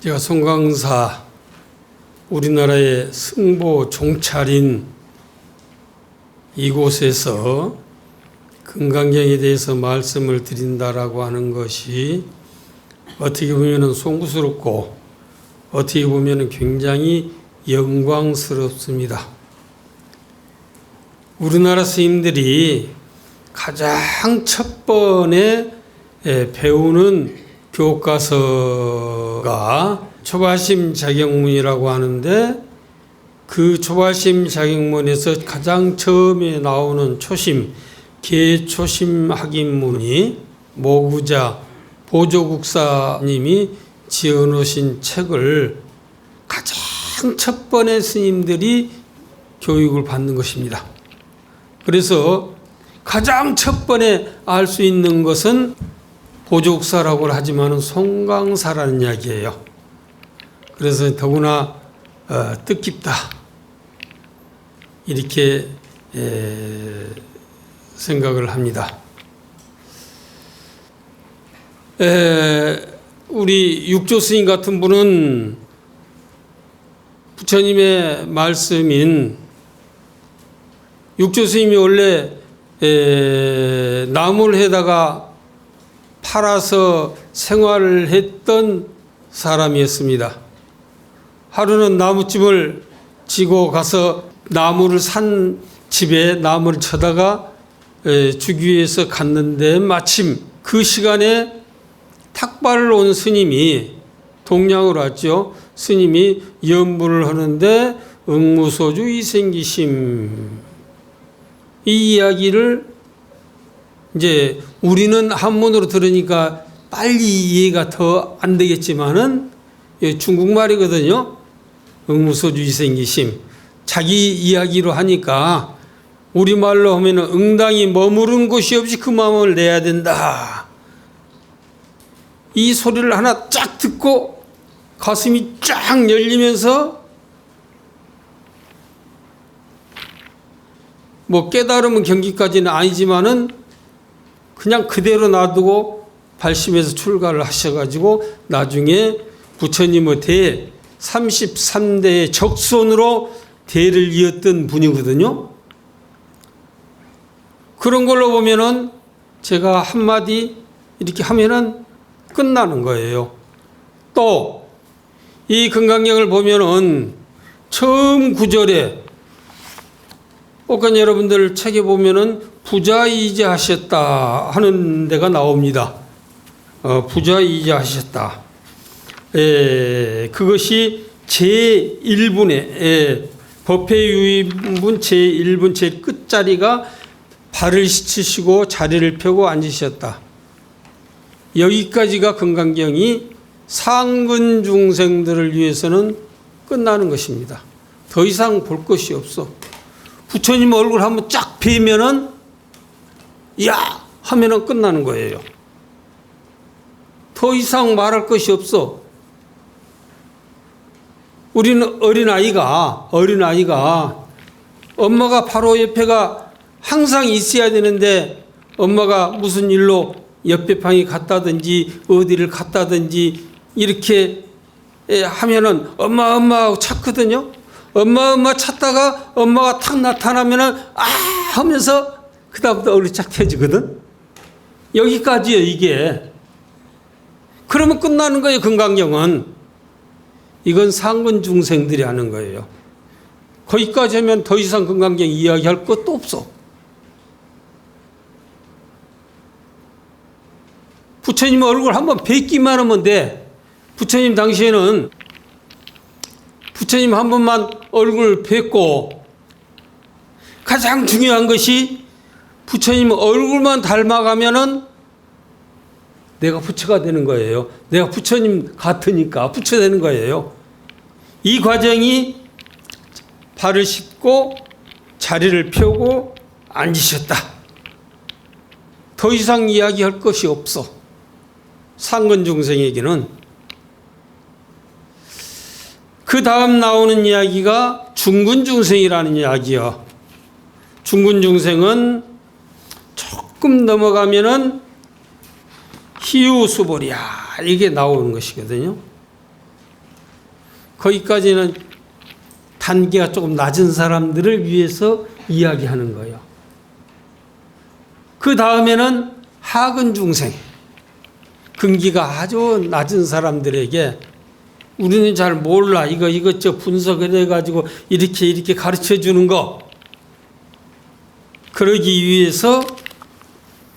제가 송강사 우리나라의 승보 종찰인 이곳에서 금강경에 대해서 말씀을 드린다라고 하는 것이 어떻게 보면 송구스럽고 어떻게 보면 굉장히 영광스럽습니다. 우리나라 스님들이 가장 첫 번에 배우는 교과서가 초발심 자격문이라고 하는데, 그 초발심 자격문에서 가장 처음에 나오는 초심, 개초심 학인문이 모구자 보조국사님이 지어놓으신 책을 가장 첫 번에 스님들이 교육을 받는 것입니다. 그래서 가장 첫 번에 알 수 있는 것은 보조국사라고 하지만 송강사라는 이야기예요. 그래서 더구나 뜻깊다 이렇게 생각을 합니다. 우리 육조 스님 같은 분은 부처님의 말씀인, 육조 스님이 원래 나무를 해다가 팔아서 생활을 했던 사람이었습니다. 하루는 나무집을 지고 가서 나무를 산 집에 나무를 쳐다가 주기 위해서 갔는데, 마침 그 시간에 탁발을 온 스님이 동양으로 왔죠. 스님이 연부를 하는데 응무소주 이생기심, 이 이야기를 이제 우리는 한문으로 들으니까 빨리 이해가 더 안 되겠지만은 중국말이거든요. 응무소주 이생기심, 자기 이야기로 하니까 우리말로 하면 응당이 머무른 곳이 없이 그 마음을 내야 된다. 이 소리를 하나 쫙 듣고 가슴이 쫙 열리면서 뭐 깨달으면 경기까지는 아니지만은 그냥 그대로 놔두고 발심해서 출가를 하셔가지고 나중에 부처님의 대 33대의 적손으로 대를 이었던 분이거든요. 그런 걸로 보면은 제가 한마디 이렇게 하면은 끝나는 거예요. 또 이 금강경을 보면은 처음 구절에 여러분들 책에 보면은 부자이자 하셨다 하는 데가 나옵니다. 부자이자 하셨다. 그것이 제1분에 법회유의문 제1분 제일 끝자리가 발을 씻으시고 자리를 펴고 앉으셨다. 여기까지가 금강경이 상근 중생들을 위해서는 끝나는 것입니다. 더 이상 볼 것이 없어. 부처님 얼굴 한번 쫙 뵈면은 야 하면은 끝나는 거예요. 더 이상 말할 것이 없어. 우리는 어린아이가 엄마가 바로 옆에가 항상 있어야 되는데, 엄마가 무슨 일로 옆에 방에 갔다든지 어디를 갔다든지 이렇게 하면은 엄마 하고 찾거든요. 엄마 찾다가 엄마가 탁 나타나면은 하면서 그다음부터 얼굴이 쫙 펴지거든. 여기까지예요, 이게. 그러면 끝나는 거예요, 금강경은. 이건 상근 중생들이 하는 거예요. 거기까지 하면 더 이상 금강경 이야기할 것도 없어. 부처님 얼굴 한번 뵙기만 하면 돼. 부처님 당시에는 부처님 한 번만 얼굴 뵙고, 가장 중요한 것이 부처님 얼굴만 닮아가면은 내가 부처가 되는 거예요. 내가 부처님 같으니까 부처 되는 거예요. 이 과정이 발을 씻고 자리를 펴고 앉으셨다. 더 이상 이야기할 것이 없어. 상근 중생에게는. 그 다음 나오는 이야기가 중근 중생이라는 이야기야. 중근 중생은 조금 넘어가면은 히우스보리아 이게 나오는 것이거든요. 거기까지는 단계가 조금 낮은 사람들을 위해서 이야기하는 거예요. 그 다음에는 하근 중생, 근기가 아주 낮은 사람들에게 우리는 잘 몰라 이것저것 분석을 해가지고 이렇게 가르쳐 주는 거, 그러기 위해서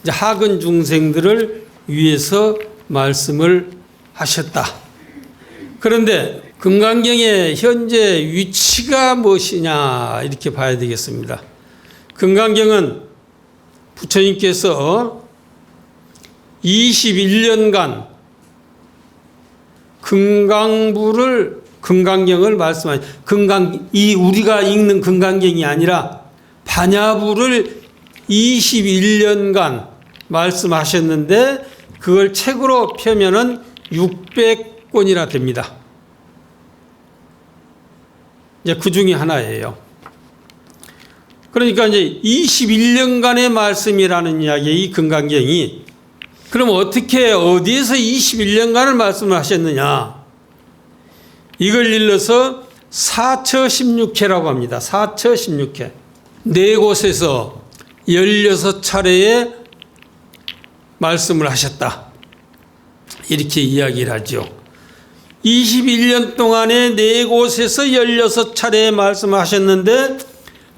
이제 하근 중생들을 위해서 말씀을 하셨다. 그런데 금강경의 현재 위치가 무엇이냐 이렇게 봐야 되겠습니다. 금강경은 부처님께서 21년간 금강경을 말씀하신 이 우리가 읽는 금강경이 아니라 반야부를 21년간 말씀하셨는데 그걸 책으로 펴면은 600권이나 됩니다. 이제 그 중에 하나예요. 그러니까 이제 21년간의 말씀이라는 이야기, 이 금강경이. 그럼 어디에서 21년간을 말씀을 하셨느냐? 이걸 일러서 사처 16회라고 합니다. 사처 16회. 네 곳에서 16차례의 말씀을 하셨다. 이렇게 이야기를 하죠. 21년 동안에 네 곳에서 16차례 말씀하셨는데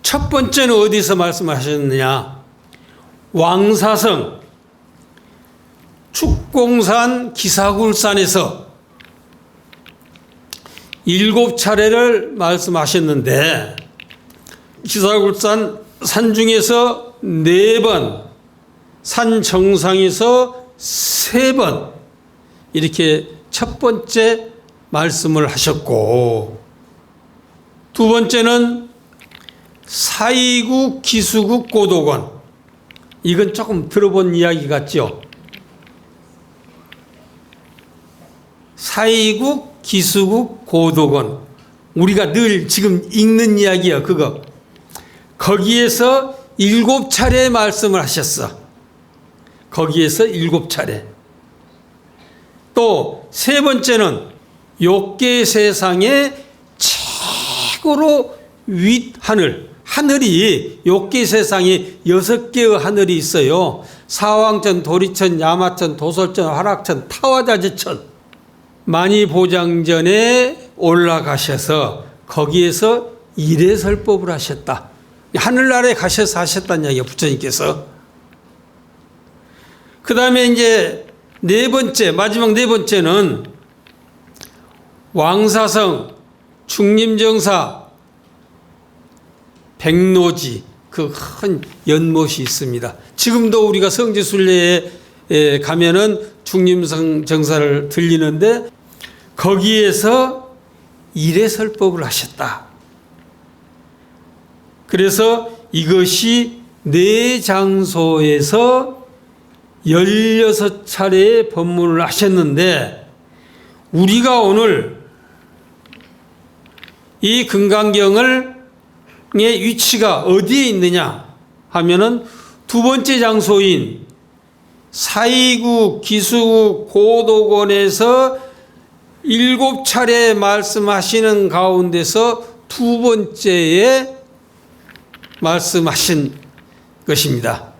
첫 번째는 어디서 말씀하셨느냐? 왕사성, 축공산, 기사굴산에서 7차례를 말씀하셨는데 기사굴산 산 중에서 4번, 산 정상에서 3번 이렇게 첫 번째 말씀을 하셨고, 두 번째는 사이국 기수국 고도관, 이건 조금 들어본 이야기 같죠? 사이국 기수국 고도관, 우리가 늘 지금 읽는 이야기야. 그거 거기에서 7차례 말씀을 하셨어. 거기에서 7차례. 또 세 번째는 욕계 세상의 최고로 윗하늘, 하늘이 욕계 세상에 6개의 하늘이 있어요. 사왕천, 도리천, 야마천, 도솔천, 화락천, 타와자지천. 만이보장전에 올라가셔서 거기에서 일해설법을 하셨다. 하늘나라에 가셔서 하셨다는 이야기예요, 부처님께서. 그 다음에 이제 네 번째, 마지막 네 번째는 왕사성, 중림정사, 백로지, 그 큰 연못이 있습니다. 지금도 우리가 성지순례에 가면은 중림정사를 들리는데 거기에서 일해설법을 하셨다. 그래서 이것이 네 장소에서 16차례의 법문을 하셨는데 우리가 오늘 이 금강경의 위치가 어디에 있느냐 하면은 두 번째 장소인 사이국, 기수국, 고도곤에서 7차례 말씀하시는 가운데서 두 번째에 말씀하신 것입니다.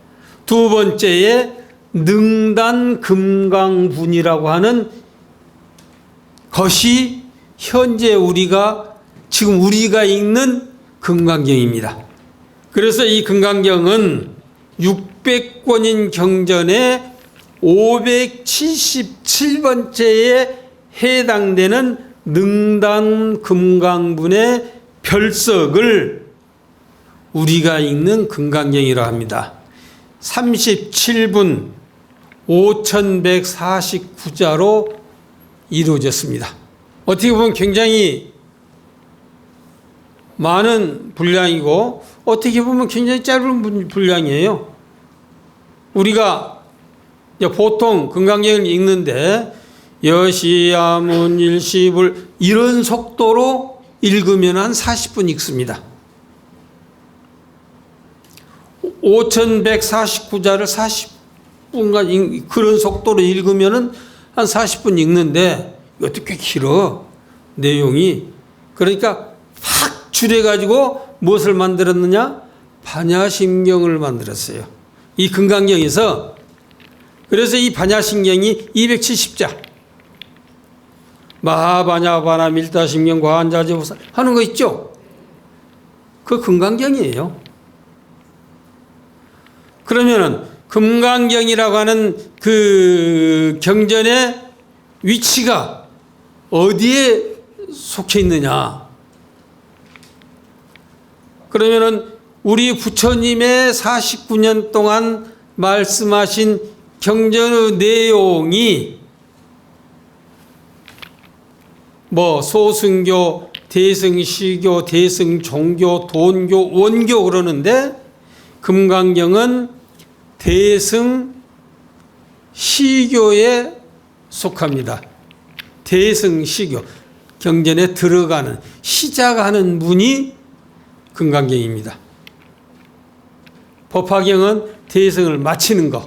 두 번째에 능단 금강분이라고 하는 것이 현재 지금 우리가 읽는 금강경입니다. 그래서 이 금강경은 600권인 경전의 577번째에 해당되는 능단 금강분의 별석을 우리가 읽는 금강경이라 합니다. 37분 5149자로 이루어졌습니다. 어떻게 보면 굉장히 많은 분량이고 어떻게 보면 굉장히 짧은 분량이에요. 우리가 보통 금강경을 읽는데 여시야문 일시불 이런 속도로 읽으면 한 40분 읽습니다. 5149자를 10분간 그런 속도로 읽으면은 한 40분 읽는데 이것도 꽤 길어 내용이. 그러니까 확 줄여가지고 무엇을 만들었느냐? 반야심경을 만들었어요. 이 금강경에서. 그래서 이 반야심경이 270자. 마하반야바나 밀다심경 과한자재보살 하는 거 있죠? 그 금강경이에요. 그러면은 금강경이라고 하는 그 경전의 위치가 어디에 속해 있느냐? 그러면은 우리 부처님의 49년 동안 말씀하신 경전의 내용이 뭐 소승교, 대승시교, 대승종교, 돈교, 원교 그러는데 금강경은 대승시교에 속합니다. 대승시교, 경전에 들어가는 시작하는 문이 금강경입니다. 법화경은 대승을 마치는 거.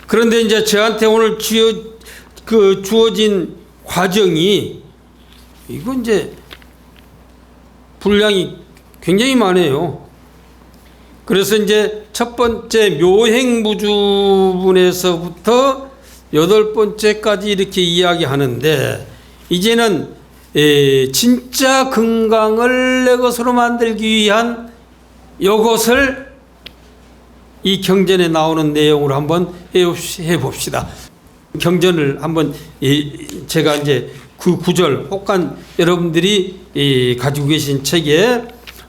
그런데 이제 저한테 오늘 주어진 과정이 이건 이제 분량이 굉장히 많아요. 그래서 이제 첫 번째 묘행무주분에서부터 8번째까지 이렇게 이야기하는데 이제는 진짜 금강을 내 것으로 만들기 위한 요것을 이 경전에 나오는 내용으로 한번 해봅시다. 경전을 한번 제가 이제 그 구절 혹간 여러분들이 가지고 계신 책에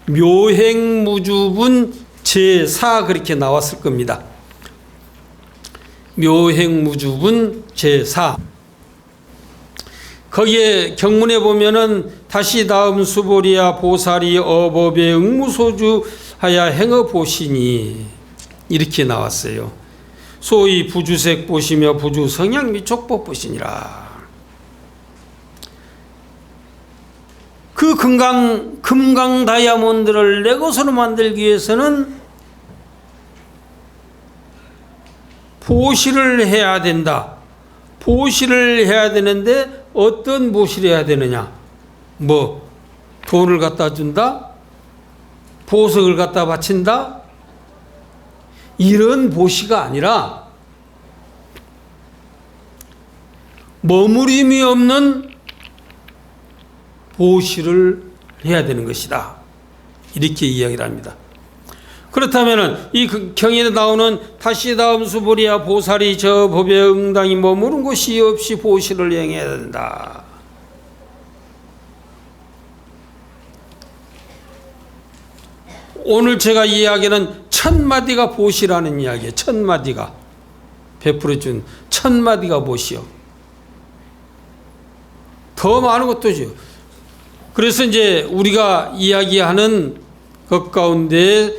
묘행무주분 제4 그렇게 나왔을 겁니다. 묘행무주분 제4 거기에 경문에 보면은 다시 다음 수보리야 보살이 어법에 응무소주하야 행어보시니 이렇게 나왔어요. 소위 부주색 보시며 부주 성향 미촉법 보시니라. 그 금강 다이아몬드를 내 것으로 만들기 위해서는 보시를 해야 된다. 보시를 해야 되는데 어떤 보시를 해야 되느냐? 뭐 돈을 갖다 준다? 보석을 갖다 바친다? 이런 보시가 아니라 머무림이 없는 보시를 해야 되는 것이다. 이렇게 이야기를 합니다. 그렇다면 이 경에 나오는 다시 다음 수보리야 보살이 저 법에 응당히 머무른 곳이 없이 보시를 행해야 된다. 오늘 제가 이야기는 1000마디가 보시라는 이야기예요. 1000마디가 베풀어준 1000마디가 보시요. 더 많은 것도죠. 그래서 이제 우리가 이야기하는 것 가운데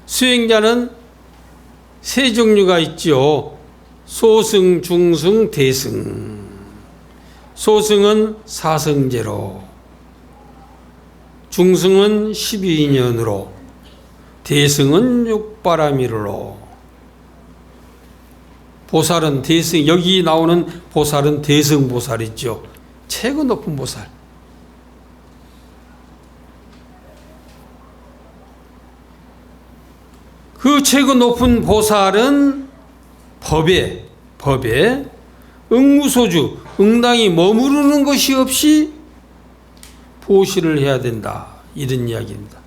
수행자는 세 종류가 있죠. 소승, 중승, 대승. 소승은 사성제로, 중승은 12인연으로, 대승은 육바라밀로. 보살은 대승, 여기 나오는 보살은 대승보살이죠. 최고 높은 보살. 그 최고 높은 보살은 법에 응무소주, 응당이 머무르는 것이 없이 보시를 해야 된다. 이런 이야기입니다.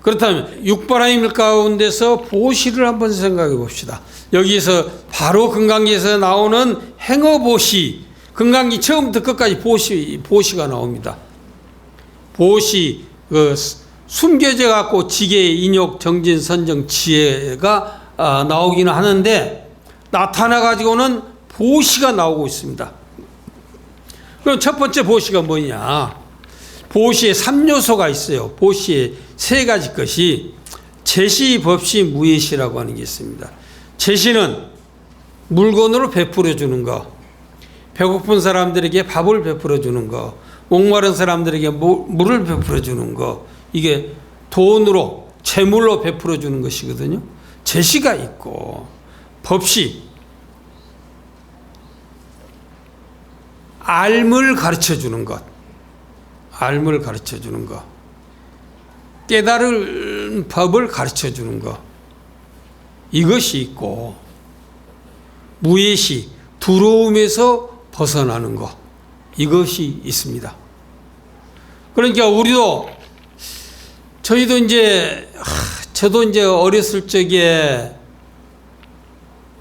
그렇다면 육바라밀 가운데서 보시를 한번 생각해 봅시다. 여기서 바로 금강기에서 나오는 행어보시, 금강기 처음부터 끝까지 보시가 나옵니다. 보시, 숨겨져 갖고 지계, 인욕, 정진, 선정, 지혜가 나오기는 하는데 나타나 가지고는 보시가 나오고 있습니다. 그럼 첫 번째 보시가 뭐냐? 보시에 3요소가 있어요. 보시에 3가지 것이 제시, 법시, 무예시라고 하는 게 있습니다. 제시는 물건으로 베풀어 주는 거, 배고픈 사람들에게 밥을 베풀어 주는 거, 목마른 사람들에게 물을 베풀어 주는 거, 이게 돈으로 제물로 베풀어 주는 것이거든요. 제시가 있고 법시, 알물 가르쳐 주는 것, 알물 가르쳐 주는 것, 깨달을 법을 가르쳐 주는 것, 이것이 있고, 무예시, 두려움에서 벗어나는 것, 이것이 있습니다. 그러니까 저희도 이제, 저도 이제 어렸을 적에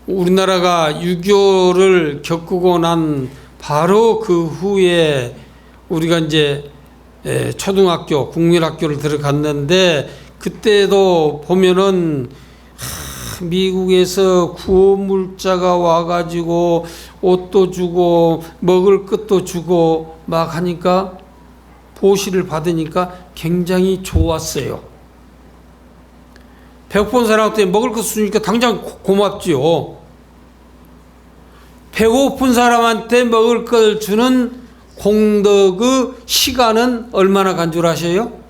우리나라가 6.25를 겪고 난 바로 그 후에 우리가 이제 초등학교, 국민학교를 들어갔는데, 그때도 보면은 미국에서 구호물자가 와가지고 옷도 주고 먹을 것도 주고 막 하니까, 보시를 받으니까 굉장히 좋았어요. 배고픈 사람한테 먹을 것 주니까 당장 고맙지요. 배고픈 사람한테 먹을 걸 주는 공덕의 시간은 얼마나 간 줄 아세요?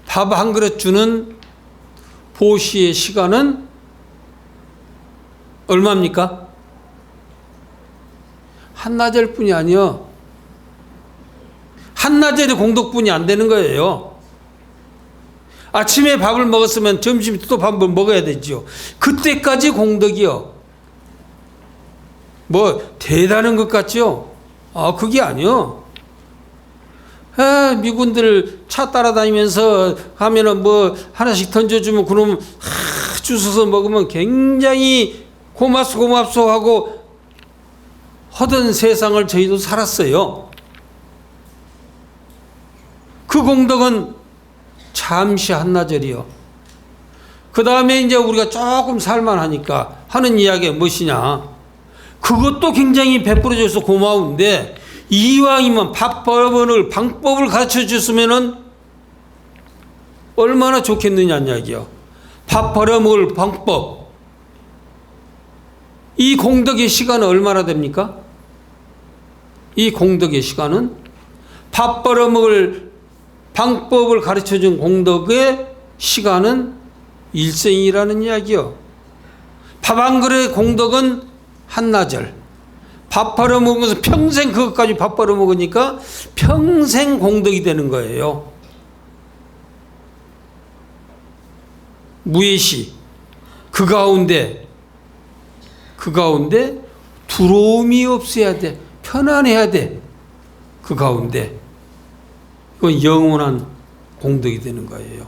밥 한 그릇 주는 보시의 시간은 얼마입니까? 한나절 뿐이 아니요. 한나절의 공덕뿐이 안 되는 거예요. 아침에 밥을 먹었으면 점심에 또 밥을 먹어야 되죠. 그때까지 공덕이요. 뭐 대단한 것 같죠? 그게 아니요. 미군들 차 따라다니면서 하면은 뭐 하나씩 던져주면 그러면 주워서 먹으면 굉장히 고맙소 하고 하던 세상을 저희도 살았어요. 그 공덕은 잠시 한나절이요. 그 다음에 이제 우리가 조금 살만하니까 하는 이야기가 무엇이냐. 그것도 굉장히 베풀어줘서 고마운데, 이왕이면 밥벌어먹을 방법을 가르쳐 줬으면은 얼마나 좋겠느냐는 이야기요. 밥 벌어먹을 방법. 이 공덕의 시간은 얼마나 됩니까? 이 공덕의 시간은 밥 벌어먹을 방법을 가르쳐 준 공덕의 시간은 일생이라는 이야기요. 밥 한 그릇의 공덕은 한나절. 밥 벌어먹으면서 평생 그것까지 밥 벌어먹으니까 평생 공덕이 되는 거예요. 무예시. 그 가운데 두려움이 없어야 돼. 편안해야 돼. 그 가운데. 그건 영원한 공덕이 되는 거예요.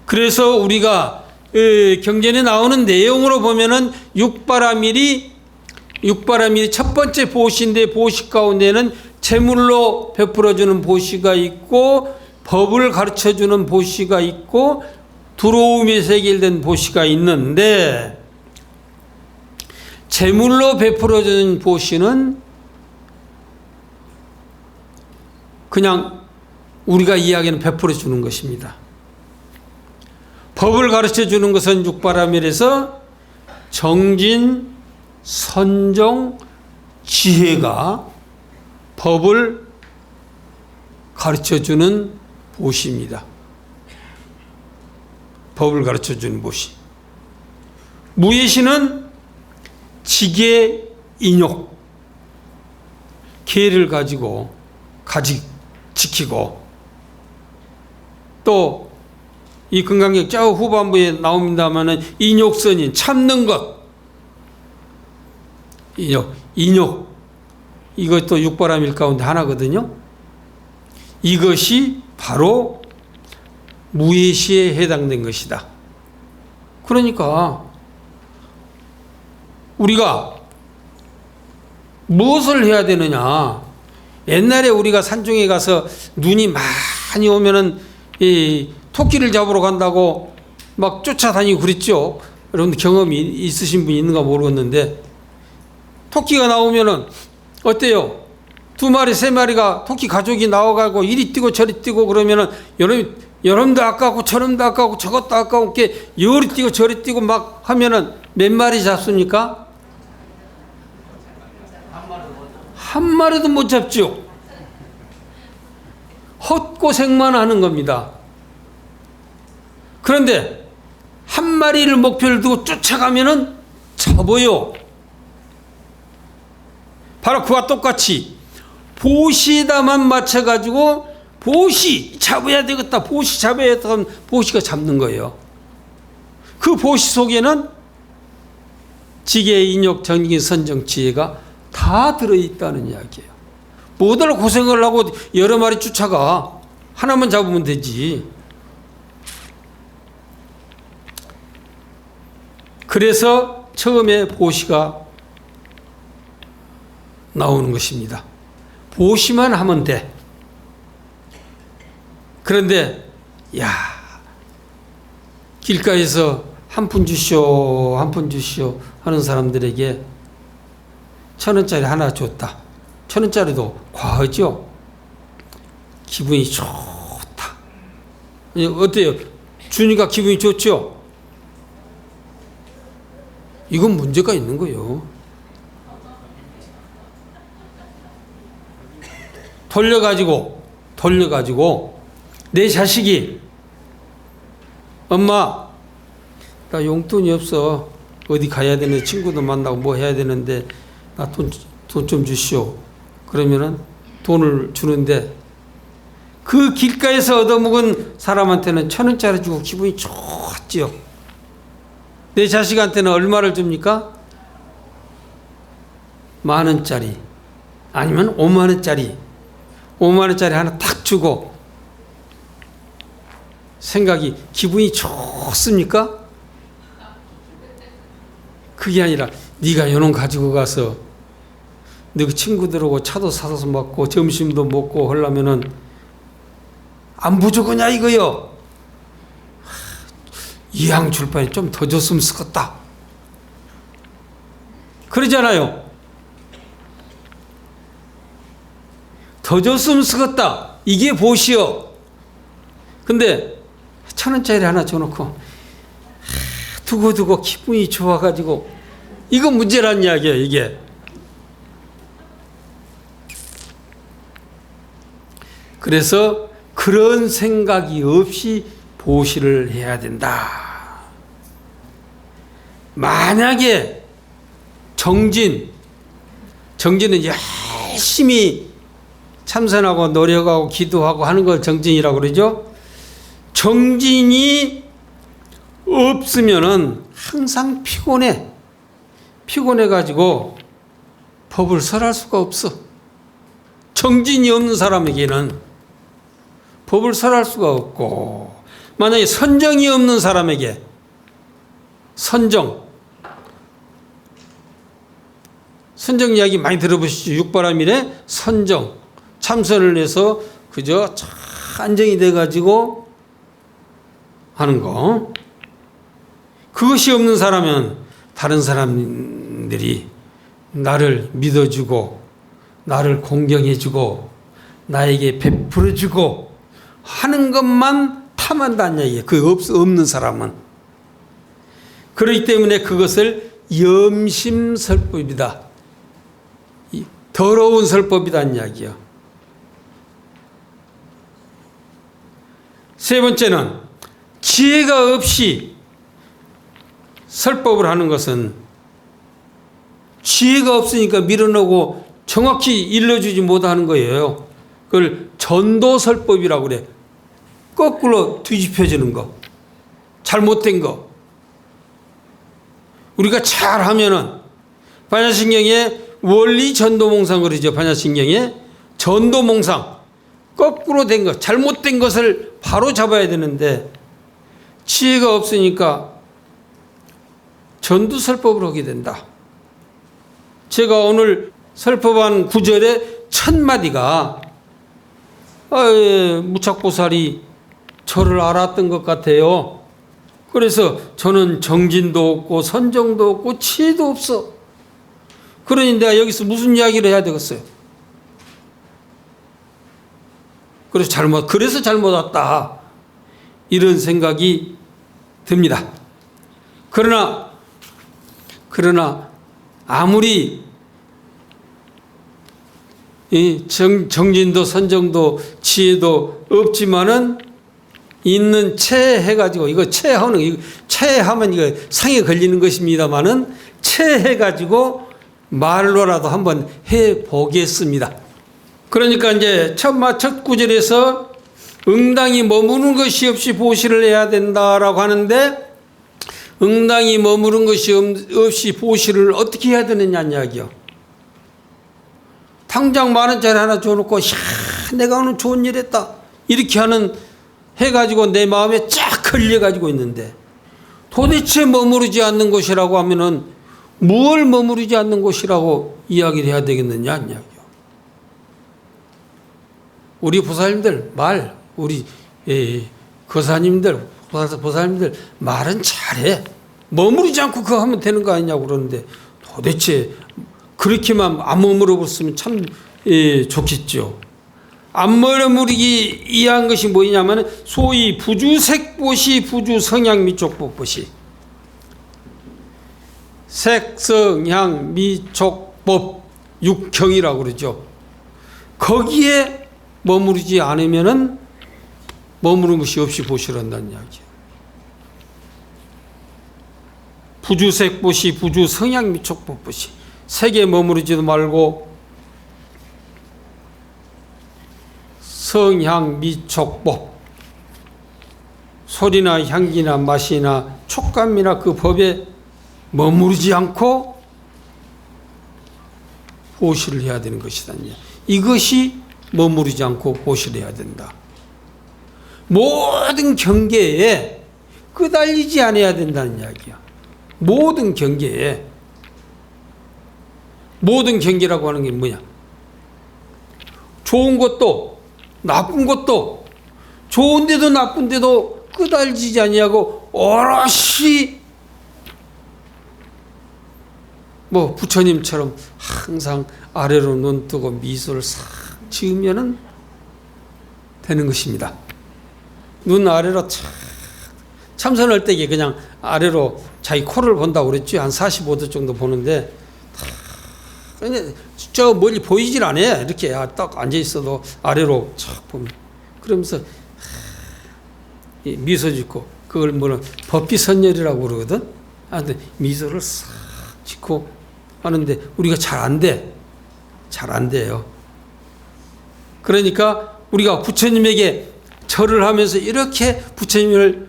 그래서 우리가 경전에 나오는 내용으로 보면은 육바라밀이 첫 번째 보시인데, 보시 가운데는 제물로 베풀어주는 보시가 있고, 법을 가르쳐주는 보시가 있고, 두려움이 세결된 보시가 있는데, 제물로 베풀어주는 보시는 그냥 우리가 이야기하는 베풀어주는 것입니다. 법을 가르쳐주는 것은 육바라밀에서 정진, 선종, 지혜가 법을 가르쳐주는 보시입니다. 법을 가르쳐주는 보시. 무예시는 지계, 인욕, 계를 가지고 지키고, 또 이 금강경 저 후반부에 나옵니다마는 인욕선인 참는 것, 인욕, 이것도 육바라밀 가운데 하나거든요. 이것이 바로 무예시에 해당된 것이다. 그러니까 우리가 무엇을 해야 되느냐. 옛날에 우리가 산중에 가서 눈이 많이 오면은 이 토끼를 잡으러 간다고 막 쫓아다니고 그랬죠. 여러분들 경험이 있으신 분이 있는가 모르겠는데, 토끼가 나오면은 어때요? 2마리, 3마리가 토끼 가족이 나와가고 이리 뛰고 저리 뛰고 그러면은 여름도 아까우고 저름도 아까우고 저것도 아까운 게 이리 뛰고 저리 뛰고 막 하면은 몇 마리 잡습니까? 한 마리도 못 잡죠. 헛고생만 하는 겁니다. 그런데 한 마리를 목표를 두고 쫓아가면은 잡아요. 바로 그와 똑같이 보시에다만 맞춰가지고 보시 잡아야 되겠다, 보시 잡아야 되겠다 하면 보시가 잡는 거예요. 그 보시 속에는 지계, 인욕, 정기, 선정, 지혜가 다 들어있다는 이야기예요. 뭐들 고생을 하고 여러 마리 쫓아가. 하나만 잡으면 되지. 그래서 처음에 보시가 나오는 것입니다. 보시만 하면 돼. 그런데 야, 길가에서 한 푼 주시오, 한 푼 주시오 하는 사람들에게 1,000원짜리 하나 줬다. 1,000원짜리도 과하죠? 기분이 좋다. 어때요? 주니까 기분이 좋죠? 이건 문제가 있는 거예요. 돌려가지고 내 자식이 엄마 나 용돈이 없어. 어디 가야 되는데 친구도 만나고 뭐 해야 되는데 나 돈 좀 주시오. 그러면은 돈을 주는데 그 길가에서 얻어먹은 사람한테는 1,000원짜리 주고 기분이 좋았지요. 내 자식한테는 얼마를 줍니까? 10,000원짜리 아니면 50,000원짜리 50,000원짜리 하나 탁 주고 생각이 기분이 좋습니까? 그게 아니라 네가 요놈 가지고 가서 너 친구들하고 차도 사서 먹고 점심도 먹고 하려면은 안 부족하냐 이거요. 이왕 줄 바에 좀 더 줬으면 쓰겠다. 그러잖아요. 더 줬으면 쓰겠다. 이게 보시오. 근데 1,000원짜리 하나 줘놓고 두고두고 기분이 좋아가지고 이거 문제란 이야기예요. 이게 그래서 그런 생각이 없이 보시를 해야 된다. 만약에 정진은 열심히 참선하고 노력하고 기도하고 하는 걸 정진이라고 그러죠. 정진이 없으면은 항상 피곤해가지고 법을 설할 수가 없어. 정진이 없는 사람에게는 법을 설할 수가 없고, 만약에 선정이 없는 사람에게 선정 이야기 많이 들어보시죠. 육바라밀에 선정 참선을 해서 그저 안정이 돼가지고 하는 거. 그것이 없는 사람은 다른 사람들이 나를 믿어주고 나를 공경해주고 나에게 베풀어주고 하는 것만 탐한다는 얘기예요. 그 없는 사람은. 그렇기 때문에 그것을 염심설법이다. 더러운 설법이라는 이야기예요. 세 번째는 지혜가 없이 설법을 하는 것은 지혜가 없으니까 밀어넣고 정확히 일러주지 못하는 거예요. 그걸 전도설법이라고 그래. 거꾸로 뒤집혀지는 거. 잘못된 거. 우리가 잘하면은 반야신경에 원리 전도몽상 그러죠. 반야신경에 전도몽상. 거꾸로 된 것, 잘못된 것을 바로 잡아야 되는데 지혜가 없으니까 전도설법을 하게 된다. 제가 오늘 설법한 구절의 첫 마디가 무착보살이 저를 알았던 것 같아요. 그래서 저는 정진도 없고 선정도 없고 지혜도 없어. 그러니 내가 여기서 무슨 이야기를 해야 되겠어요? 그래서 잘못 왔다. 이런 생각이 듭니다. 그러나 아무리 이 정진도 선정도 지혜도 없지만은 있는 채 해가지고 이거 채하는 이거 채하면 이거 상에 걸리는 것입니다만은 채 해가지고 말로라도 한번 해 보겠습니다. 그러니까 이제 첫 구절에서 응당이 머무는 것이 없이 보시를 해야 된다라고 하는데 응당이 머무는 것이 없이 보시를 어떻게 해야 되느냐 이야기요. 당장 10,000원짜리 하나 줘놓고 내가 오늘 좋은 일 했다 이렇게 하는 해가지고 내 마음에 쫙 걸려가지고 있는데 도대체 머무르지 않는 곳이라고 하면은 무엇을 머무르지 않는 곳이라고 이야기를 해야 되겠느냐 이야기요. 우리 보살님들 우리 거사님들 보살님들 말은 잘해. 머무르지 않고 그거 하면 되는 거 아니냐고 그러는데 도대체 그렇게만 안 머무르고 있으면 참 좋겠죠. 안 머무르기 이해한 것이 뭐냐면 소위 부주색보시 부주성향미촉법보시 색성향미촉법 육경이라고 그러죠. 거기에 머무르지 않으면은 머무르는 것이 없이 보시란다는 이야기예요. 부주색보시 부주성향미촉법보시 색에 머무르지도 말고 성향미촉법 소리나 향기나 맛이나 촉감이나 그 법에 머무르지 않고 보시를 해야 되는 것이다. 이것이 머무르지 않고 보시를 해야 된다. 모든 경계에 끄달리지 않아야 된다는 이야기야. 모든 경계에. 모든 경계라고 하는 게 뭐냐? 좋은 것도 나쁜 것도 좋은데도 나쁜데도 끄달리지 아니하고 오롯이 부처님처럼 항상 아래로 눈 뜨고 미소를 싹 지으면은 되는 것입니다. 눈 아래로 참선할 때 그냥 아래로 자기 코를 본다고 그랬죠. 한 45도 정도 보는데 저 멀리 보이질 않아요. 이렇게 딱 앉아 있어도 아래로 쫙 보면 그러면서 미소 짓고 그걸 법비선열이라고 그러거든. 근데 미소를 싹 짓고 하는데 우리가 잘 안 돼. 잘 안 돼요. 그러니까 우리가 부처님에게 절을 하면서 이렇게 부처님을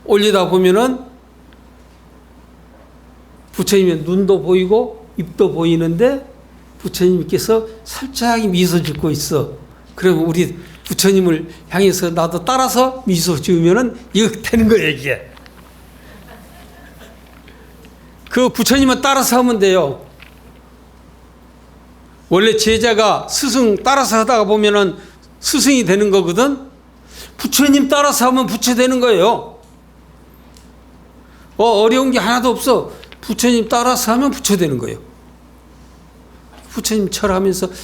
올리다 보면은 부처님의 눈도 보이고 입도 보이는데 부처님께서 살짝 미소 짓고 있어. 그러면 우리 부처님을 향해서 나도 따라서 미소 지으면은 이거 되는 거예요, 이게. 그 부처님은 따라서 하면 돼요. 원래 제자가 스승 따라서 하다가 보면은 스승이 되는 거거든. 부처님 따라서 하면 부처 되는 거예요. 어려운 게 하나도 없어. 부처님 따라서 하면 부처 되는 거예요. 부처님 절하면서 탁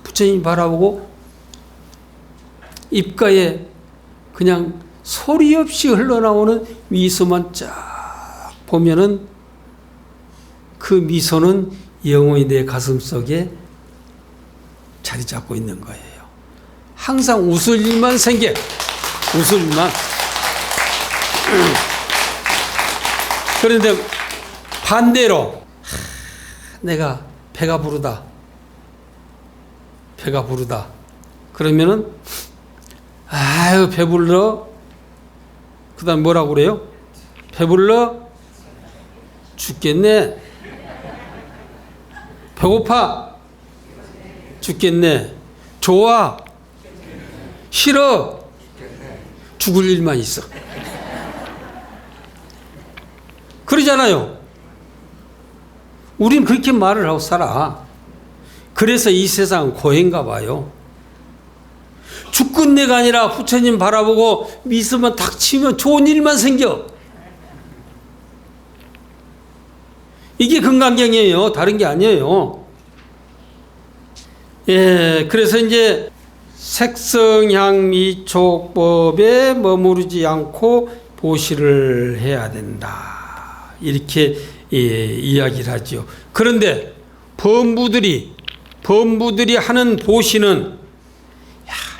부처님 바라보고 입가에 그냥 소리 없이 흘러나오는 미소만 쫙 보면은 그 미소는 영원히 내 가슴 속에 자리 잡고 있는 거예요. 항상 웃을 일만 생겨. 웃을 일만. 그런데 반대로 내가 배가 부르다. 배가 부르다. 그러면은 아유 배불러. 그 다음 뭐라고 그래요? 배불러? 죽겠네. 배고파? 죽겠네. 좋아? 싫어? 죽을 일만 있어. 그러잖아요. 우린 그렇게 말을 하고 살아. 그래서 이 세상은 고해인가 봐요. 죽겠네가 아니라 부처님 바라보고 미소만 탁 치면 좋은 일만 생겨. 이게 금강경이에요. 다른 게 아니에요. 예, 그래서 이제 색성향미촉법에 머무르지 않고 보시를 해야 된다. 이렇게 이야기를 하죠. 그런데 법무들이 범부들이 하는 보시는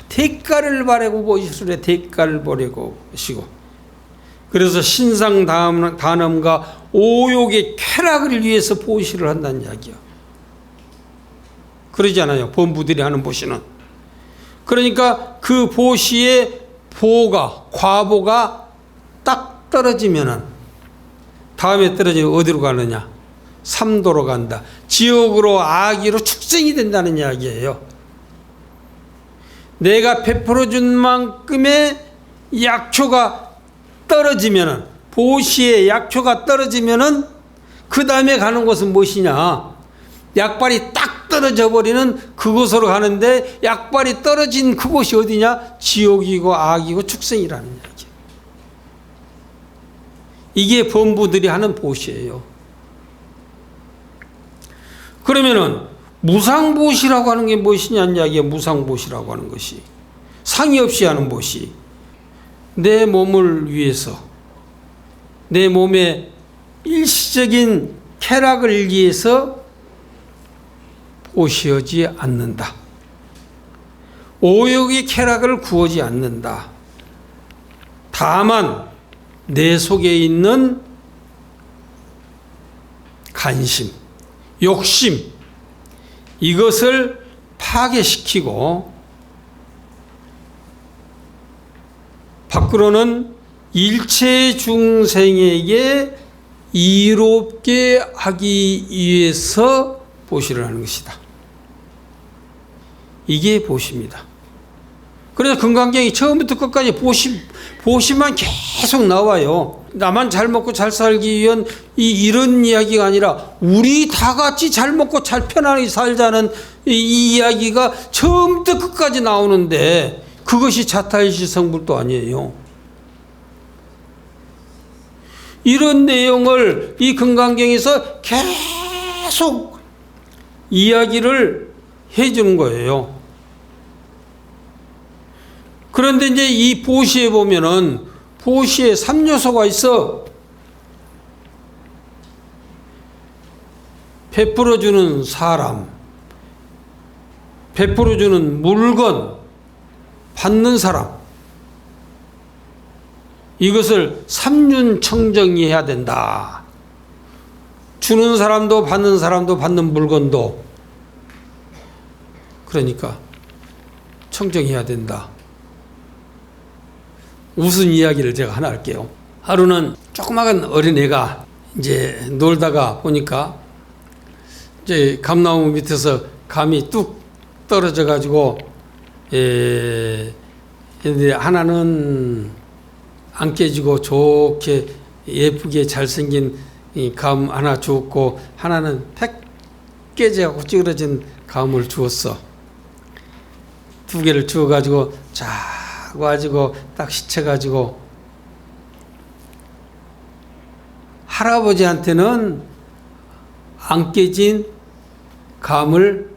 대가를 바라고 보시으래. 대가를 보려고 보시고. 그래서 신상 단엄과 오욕의 쾌락을 위해서 보시를 한다는 이야기야. 그러잖아요. 범부들이 하는 보시는. 그러니까 그 보시의 과보가 딱 떨어지면은 다음에 떨어지면 어디로 가느냐? 삼도로 간다. 지옥으로 악의로 축생이 된다는 이야기예요. 내가 베풀어준 만큼의 약초가 떨어지면은, 보시의 약초가 떨어지면은 그 다음에 가는 곳은 무엇이냐? 약발이 딱 떨어져 버리는 그곳으로 가는데, 약발이 떨어진 그곳이 어디냐? 지옥이고 악이고 축생이라는 이야기. 이게 범부들이 하는 보시예요. 그러면은 무상보시라고 하는 게 무엇이냐는 이야기야. 무상보시라고 하는 것이 상이 없이 하는 보시. 내 몸을 위해서, 내 몸의 일시적인 쾌락을 위해서 보시하지 않는다. 오욕의 쾌락을 구하지 않는다. 다만 내 속에 있는 관심, 욕심, 이것을 파괴시키고 밖으로는 일체 중생에게 이롭게 하기 위해서 보시를 하는 것이다. 이게 보시입니다. 그래서 금강경이 처음부터 끝까지 보시만 계속 나와요. 나만 잘 먹고 잘 살기 위한 이런 이야기가 아니라 우리 다 같이 잘 먹고 잘 편안하게 살자는 이 이야기가 처음부터 끝까지 나오는데, 그것이 자타일시 성불도 아니에요. 이런 내용을 이 금강경에서 계속 이야기를 해주는 거예요. 그런데 이제 이 보시에 보면은 보시에 3요소가 있어. 베풀어주는 사람, 베풀어주는 물건, 받는 사람. 이것을 삼륜청정해야 된다. 주는 사람도 받는 사람도 받는 물건도. 그러니까 청정해야 된다. 무슨 이야기를 제가 하나 할게요. 하루는 조그마한 어린애가 이제 놀다가 보니까 이제 감나무 밑에서 감이 뚝 떨어져 가지고 하나는 안 깨지고 좋게 예쁘게 잘생긴 이 감 하나 주었고, 하나는 팩 깨져갖고 찌그러진 감을 주었어. 두 개를 주어가지고 쫙 와가지고 딱 시쳐가지고 할아버지한테는 안 깨진 감을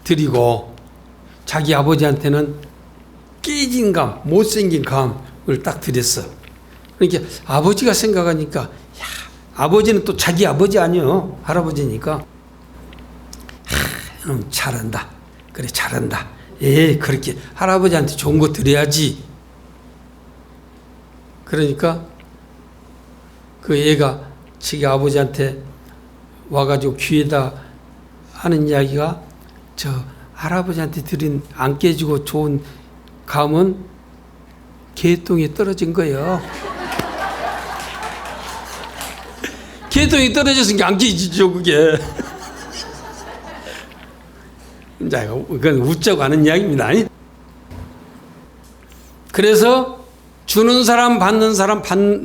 드리고, 자기 아버지한테는 깨진 감, 못생긴 감을 딱 드렸어. 그러니까 아버지가 생각하니까, 야, 아버지는 또 자기 아버지 아니요, 할아버지니까. 잘한다. 그래, 잘한다. 그렇게 할아버지한테 좋은 거 드려야지. 그러니까 그 애가 자기 아버지한테 와가지고 귀에다 하는 이야기가, 저 할아버지한테 드린 안 깨지고 좋은 감은 개똥이 떨어진 거예요. 개똥이 떨어졌으니까 안 깨지죠, 그게. 자, 그건 웃자고 하는 이야기입니다. 그래서 주는 사람, 받는 사람,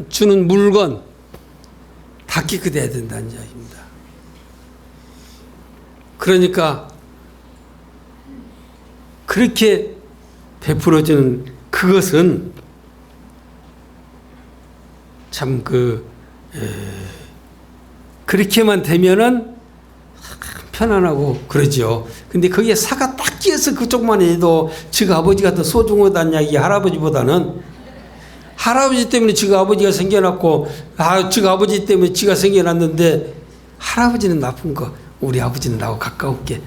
주는 물건 다 깨끗해야 된다는 이야기입니다. 그러니까 그렇게 베풀어주는 그것은 참 그렇게만 되면은 편안하고 그러죠. 근데 거기에 사가 딱 끼어서 그쪽만 해도 지가 아버지가 더 소중하다는 이야기. 할아버지보다는 할아버지 때문에 지가 아버지가 생겨났고, 지가 아버지 때문에 지가 생겨났는데, 할아버지는 나쁜 거, 우리 아버지는 나하고 가까울게,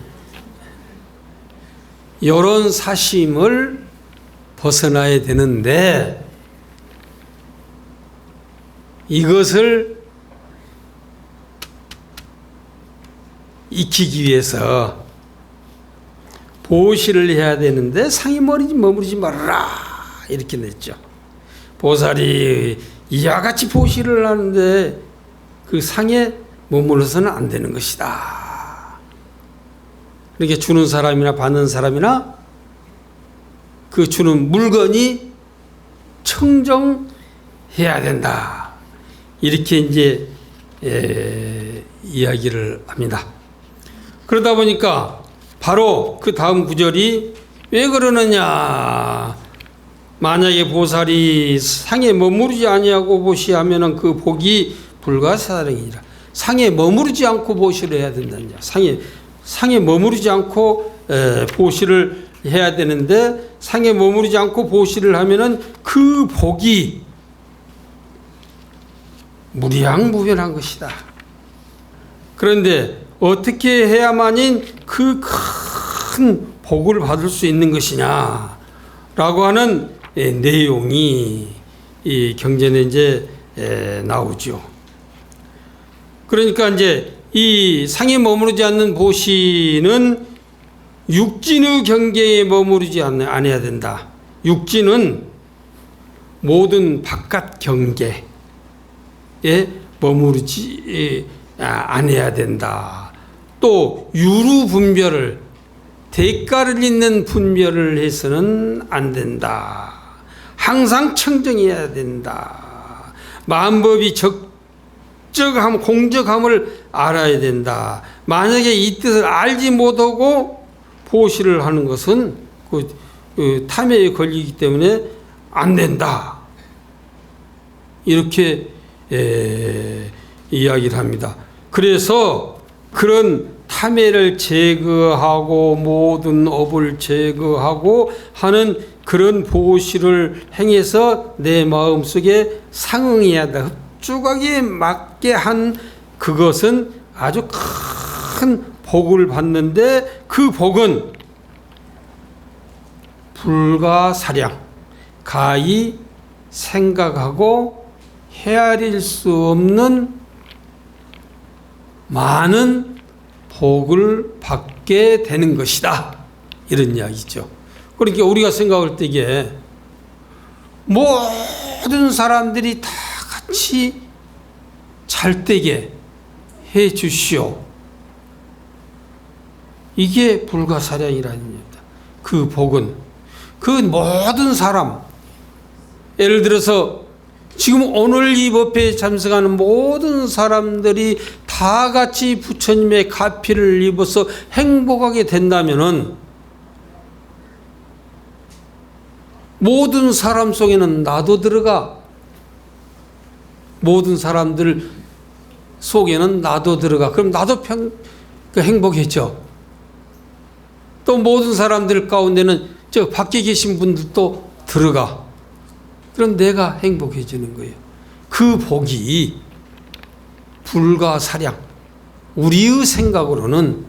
이런 사심을 벗어나야 되는데 이것을 익히기 위해서 보시를 해야 되는데 상에 머무르지 말아라 이렇게 냈죠. 보살이 이와 같이 보시를 하는데 그 상에 머물러서는 안 되는 것이다. 이렇게 주는 사람이나 받는 사람이나 그 주는 물건이 청정해야 된다. 이렇게 이제 이야기를 합니다. 그러다 보니까 바로 그 다음 구절이 왜 그러느냐. 만약에 보살이 상에 머무르지 아니하고 보시하면은 그 복이 불가사량이니라. 상에 머무르지 않고 보시를 해야 된다냐. 상에 머무르지 않고 보시를 해야 되는데 상에 머무르지 않고 보시를 하면은 그 복이 무량무변한 것이다. 그런데 어떻게 해야만인 그 큰 복을 받을 수 있는 것이냐라고 하는 내용이 이 경전에 이제 나오죠. 그러니까 이제 이 상에 머무르지 않는 보시는 육진의 경계에 머무르지 않아야 된다. 육진은 모든 바깥 경계에 머무르지 않아야 된다. 또 유루 분별을 대가를 잇는 분별을 해서는 안 된다. 항상 청정해야 된다. 마음법이 적적함, 공적함을 알아야 된다. 만약에 이 뜻을 알지 못하고 보시를 하는 것은 그 탐욕에 걸리기 때문에 안 된다. 이렇게 이야기를 합니다. 그래서 그런 탐욕을 제거하고 모든 업을 제거하고 하는 그런 보시를 행해서 내 마음속에 상응해야 한다. 흡족하게 맞게 한 그것은 아주 큰 복을 받는데 그 복은 불가사량, 가히 생각하고 헤아릴 수 없는 많은 복을 받게 되는 것이다. 이런 이야기죠. 그러니까 우리가 생각할 때 이게 모든 사람들이 다 같이 잘 되게 해 주시오. 이게 불가사량이라는 겁니다. 그 복은 그 모든 사람, 예를 들어서 지금 오늘 이 법회에 참석하는 모든 사람들이 다 같이 부처님의 가피를 입어서 행복하게 된다면은 모든 사람 속에는 나도 들어가. 모든 사람들 속에는 나도 들어가. 그럼 나도 행복했죠. 또 모든 사람들 가운데는 저 밖에 계신 분들도 들어가. 그럼 내가 행복해지는 거예요. 그 복이 불가사량, 우리의 생각으로는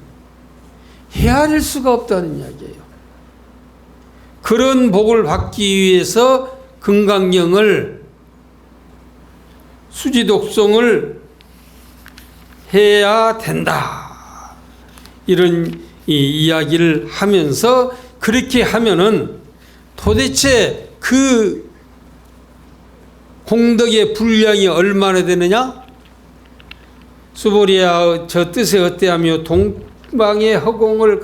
헤아릴 수가 없다는 이야기예요. 그런 복을 받기 위해서 금강경을 수지독송을 해야 된다. 이런 이야기를 하면서 그렇게 하면은 도대체 그 공덕의 분량이 얼마나 되느냐? 수보리야 저 뜻에 어때하며 동방의 허공을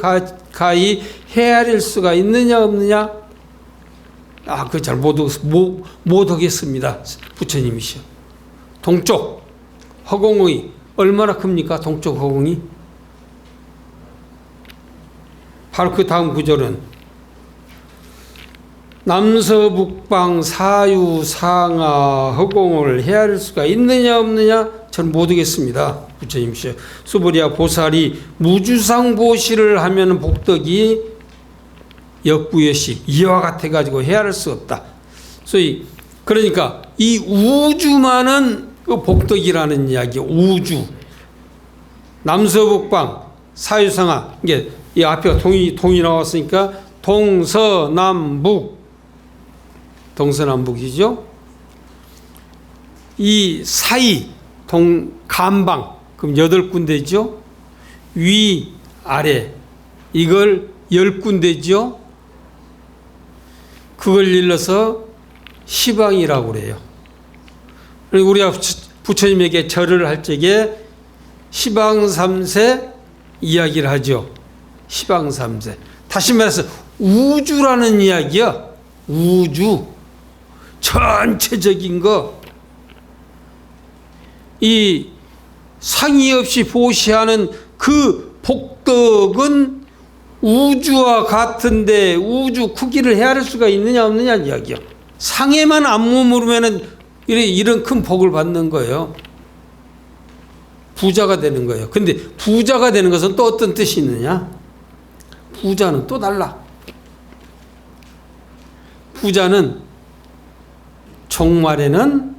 가히 헤아릴 수가 있느냐 없느냐? 그거 잘 못 하겠습니다. 부처님이시여. 동쪽 허공이 얼마나 큽니까? 동쪽 허공이? 바로 그 다음 구절은 남서북방 사유상하 허공을 헤아릴 수가 있느냐 없느냐? 저는 못하겠습니다. 부처님이시여. 수보리야 보살이 무주상 보시를 하면 복덕이 역부여시 이와 같아 가지고 헤아릴 수 없다. 소위 그러니까 이 우주만은 그 복덕이라는 이야기. 우주 남서북방 사유상하 이게 이 앞에 동이 나왔으니까 동서남북이죠. 이 사이 간방 그럼 8군데죠. 위 아래 이걸 10군데죠. 그걸 일러서 시방이라고 그래요. 우리가 부처님에게 절을 할 적에 시방삼세 이야기를 하죠. 시방삼세. 다시 말해서 우주라는 이야기야. 우주. 전체적인 거. 이 상의 없이 보시하는 그 복덕은 우주와 같은데 우주 크기를 헤아릴 수가 있느냐 없느냐 이야기야. 상에만 안 머무르면은 이런 큰 복을 받는 거예요. 부자가 되는 거예요. 근데 부자가 되는 것은 또 어떤 뜻이 있느냐? 부자는 또 달라. 부자는 종말에는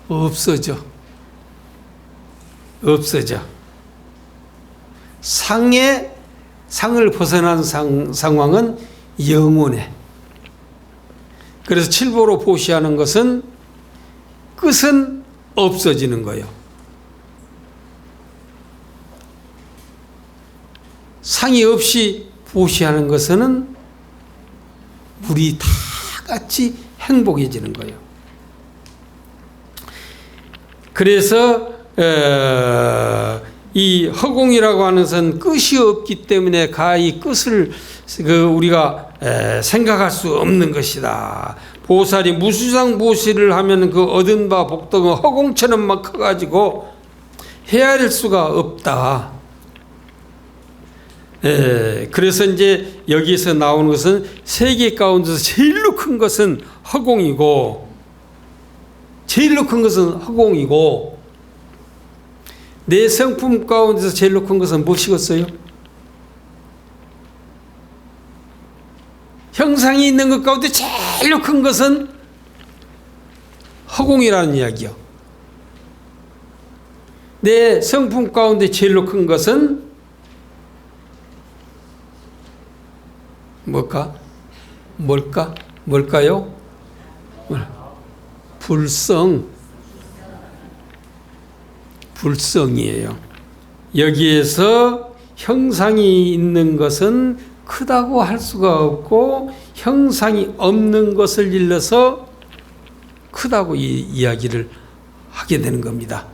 없어져. 상을 벗어난 상황은 영원해. 그래서 칠보로 보시하는 것은 끝은 없어지는 거예요. 상이 없이 보시하는 것은 우리 다 같이 행복해지는 거예요. 그래서 이 허공이라고 하는 것은 끝이 없기 때문에 가히 끝을 우리가 생각할 수 없는 것이다. 보살이 무수상보시를 하면 그 얻은 바 복덕은 허공처럼만 커가지고 헤아릴 수가 없다. 그래서 이제 여기에서 나오는 것은 세계 가운데서 제일로 큰 것은 허공이고, 내 성품 가운데서 제일로 큰 것은 무엇이겠어요? 형상이 있는 것 가운데 제일로 큰 것은 허공이라는 이야기요. 내 성품 가운데 제일로 큰 것은 뭘까요? 불성이에요. 여기에서 형상이 있는 것은 크다고 할 수가 없고 형상이 없는 것을 일러서 크다고 이야기를 하게 되는 겁니다.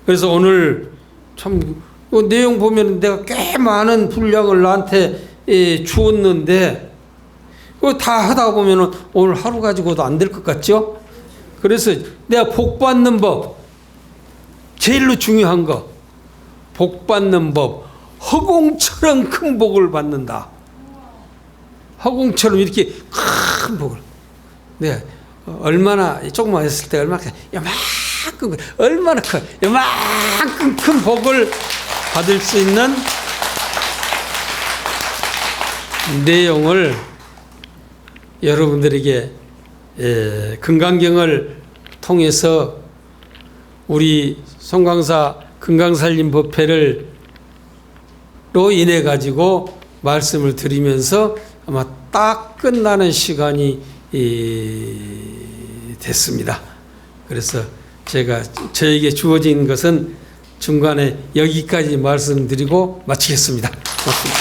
그래서 오늘 참 내용 보면 내가 꽤 많은 분량을 나한테 주었는데 그거 다 하다 보면 오늘 하루 가지고도 안 될 것 같죠? 그래서 내가 복 받는 법, 제일로 중요한 거, 복 받는 법, 허공처럼 큰 복을 받는다. 허공처럼 이렇게 큰 복을. 네, 얼마나 조금만 했을 때 얼마만큼 큰 복을 받을 수 있는 내용을 여러분들에게 금강경을 통해서 우리 송강사 금강살림법회로 인해 가지고 말씀을 드리면서 아마 딱 끝나는 시간이 됐습니다. 그래서 저에게 주어진 것은 중간에 여기까지 말씀드리고 마치겠습니다. 고맙습니다.